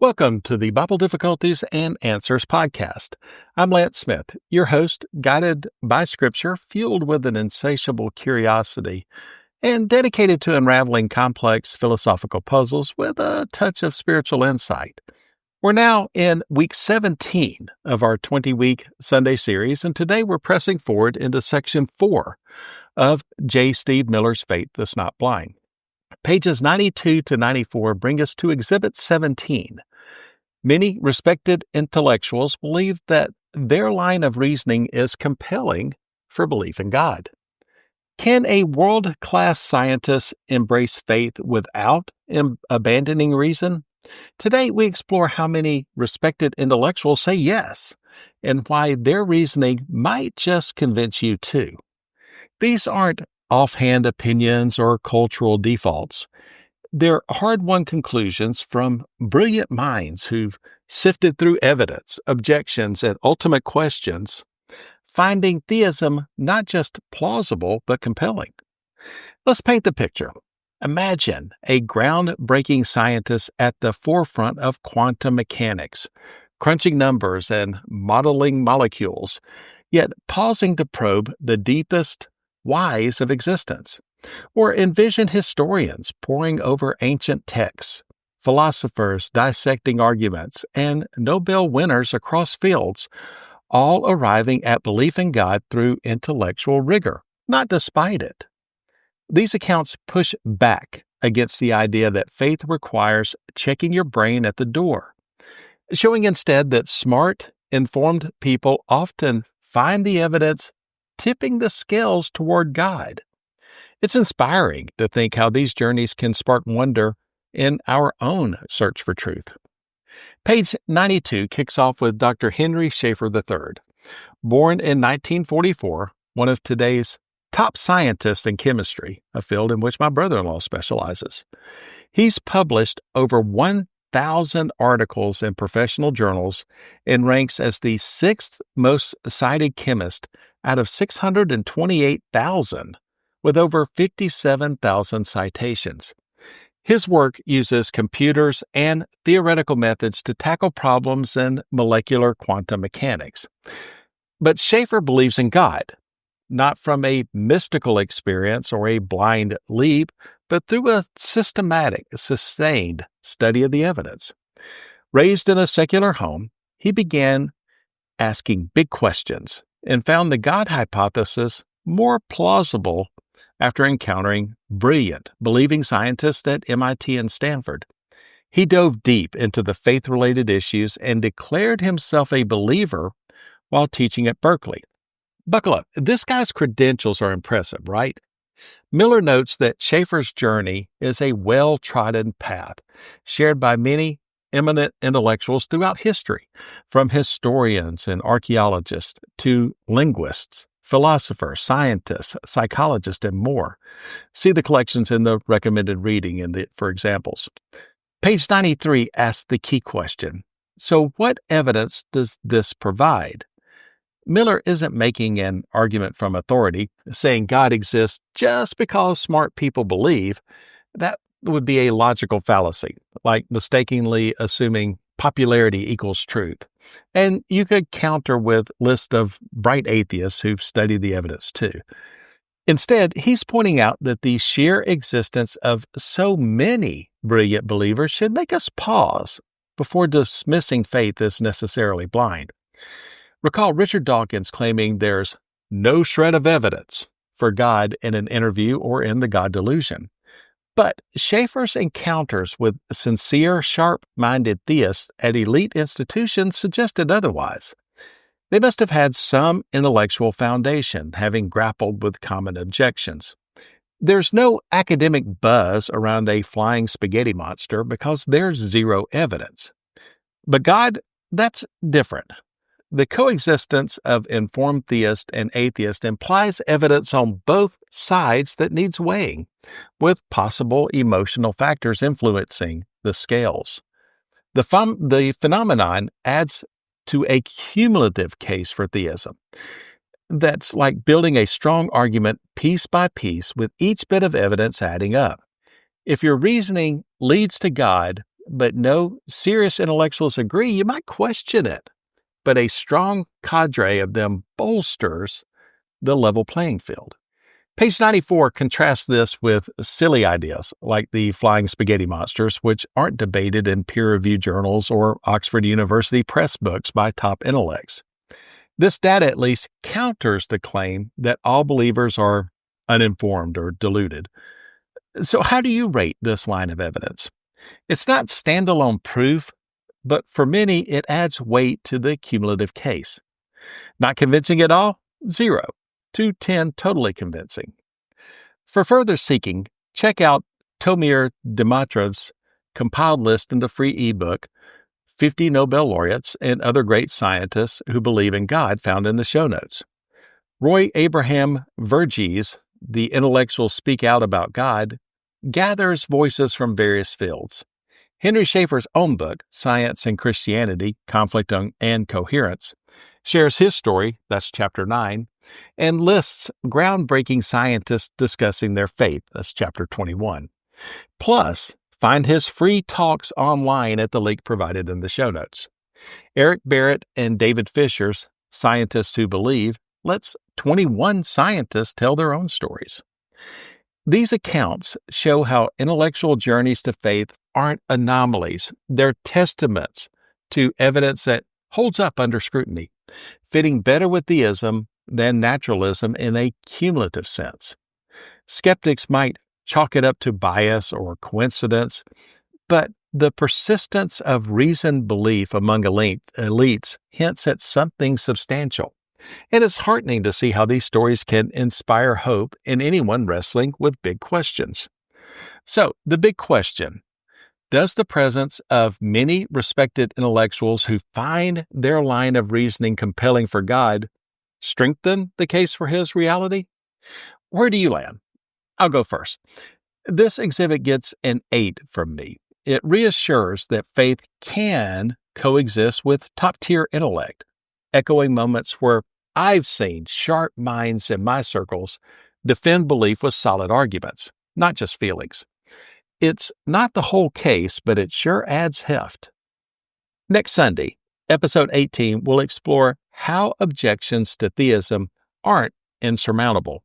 Welcome to the Bible Difficulties and Answers podcast. I'm Lance Smith, your host, guided by Scripture, fueled with an insatiable curiosity, and dedicated to unraveling complex philosophical puzzles with a touch of spiritual insight. We're now in week 17 of our 20-week Sunday series, and today we're pressing forward into section 4 of J. Steve Miller's Faith That's Not Blind. Pages 92 to 94 bring us to Exhibit 17. Many respected intellectuals believe that their line of reasoning is compelling for belief in God. Can a world-class scientist embrace faith without abandoning reason? Today, we explore how many respected intellectuals say yes, and why their reasoning might just convince you too. These aren't offhand opinions or cultural defaults. They're hard-won conclusions from brilliant minds who've sifted through evidence, objections, and ultimate questions, finding theism not just plausible but compelling. Let's paint the picture. Imagine a groundbreaking scientist at the forefront of quantum mechanics, crunching numbers and modeling molecules, yet pausing to probe the deepest whys of existence. Or envision historians poring over ancient texts, philosophers dissecting arguments, and Nobel winners across fields, all arriving at belief in God through intellectual rigor, not despite it. These accounts push back against the idea that faith requires checking your brain at the door, showing instead that smart, informed people often find the evidence tipping the scales toward God. It's inspiring to think how these journeys can spark wonder in our own search for truth. Page 92 kicks off with Dr. Henry Schaefer III. Born in 1944, one of today's top scientists in chemistry, a field in which my brother-in-law specializes. He's published over 1,000 articles in professional journals and ranks as the sixth most cited chemist out of 628,000. with over 57,000 citations. His work uses computers and theoretical methods to tackle problems in molecular quantum mechanics. But Schaefer believes in God, not from a mystical experience or a blind leap, but through a systematic, sustained study of the evidence. Raised in a secular home, he began asking big questions and found the God hypothesis more plausible after encountering brilliant, believing scientists at MIT and Stanford. He dove deep into the faith-related issues and declared himself a believer while teaching at Berkeley. Buckle up. This guy's credentials are impressive, right? Miller notes that Schaefer's journey is a well-trodden path, shared by many eminent intellectuals throughout history, from historians and archaeologists to linguists, philosophers, scientists, psychologists, and more. See the collections in the recommended reading for examples. Page 93 asks the key question. So what evidence does this provide? Miller isn't making an argument from authority, saying God exists just because smart people believe. That would be a logical fallacy, like mistakenly assuming popularity equals truth. And you could counter with lists of bright atheists who've studied the evidence too. Instead, he's pointing out that the sheer existence of so many brilliant believers should make us pause before dismissing faith as necessarily blind. Recall Richard Dawkins claiming there's no shred of evidence for God in an interview or in The God Delusion. But Schaefer's encounters with sincere, sharp-minded theists at elite institutions suggested otherwise. They must have had some intellectual foundation, having grappled with common objections. There's no academic buzz around a flying spaghetti monster because there's zero evidence. But God, that's different. The coexistence of informed theist and atheist implies evidence on both sides that needs weighing, with possible emotional factors influencing the scales. The phenomenon adds to a cumulative case for theism. That's like building a strong argument piece by piece with each bit of evidence adding up. If your reasoning leads to God, but no serious intellectuals agree, you might question it. But a strong cadre of them bolsters the level playing field. Page 94 contrasts this with silly ideas like the flying spaghetti monsters, which aren't debated in peer-reviewed journals or Oxford University press books by top intellects. This data at least counters the claim that all believers are uninformed or deluded. So how do you rate this line of evidence? It's not standalone proof, but for many it adds weight to the cumulative case. Not convincing at all? 0 to 10 totally convincing. For further seeking, check out Tomir Dimitrev's compiled list in the free ebook, 50 Nobel laureates and other great scientists who believe in God, found in the show notes. Roy Abraham Varghese, The Intellectuals Speak Out About God, gathers voices from various fields. Henry Schaefer's own book, Science and Christianity, Conflict and Coherence, shares his story, that's chapter 9, and lists groundbreaking scientists discussing their faith, that's chapter 21. Plus, find his free talks online at the link provided in the show notes. Eric Barrett and David Fisher's Scientists Who Believe lets 21 scientists tell their own stories. These accounts show how intellectual journeys to faith aren't anomalies. They're testaments to evidence that holds up under scrutiny, fitting better with theism than naturalism in a cumulative sense. Skeptics might chalk it up to bias or coincidence, but the persistence of reasoned belief among elites hints at something substantial. And it's heartening to see how these stories can inspire hope in anyone wrestling with big questions. So, the big question: does the presence of many respected intellectuals who find their line of reasoning compelling for God strengthen the case for His reality? Where do you land? I'll go first. This exhibit gets an 8 from me. It reassures that faith can coexist with top-tier intellect, echoing moments where I've seen sharp minds in my circles defend belief with solid arguments, not just feelings. It's not the whole case, but it sure adds heft. Next Sunday, episode 18 will explore how objections to theism aren't insurmountable,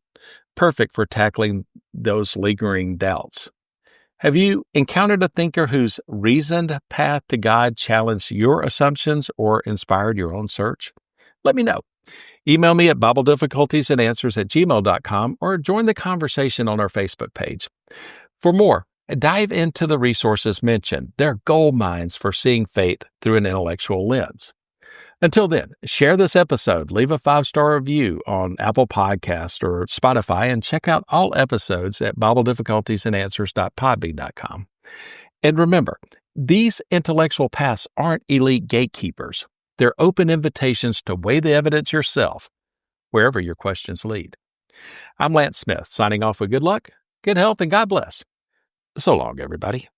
perfect for tackling those lingering doubts. Have you encountered a thinker whose reasoned path to God challenged your assumptions or inspired your own search? Let me know. Email me at bibledifficultiesandanswers@gmail.com or join the conversation on our Facebook page. For more, dive into the resources mentioned. They're gold mines for seeing faith through an intellectual lens. Until then, share this episode, leave a 5-star review on Apple Podcasts or Spotify, and check out all episodes at bibledifficultiesandanswers.podbean.com. And remember, these intellectual paths aren't elite gatekeepers. They're open invitations to weigh the evidence yourself, wherever your questions lead. I'm Lance Smith, signing off with good luck, good health, and God bless. So long, everybody.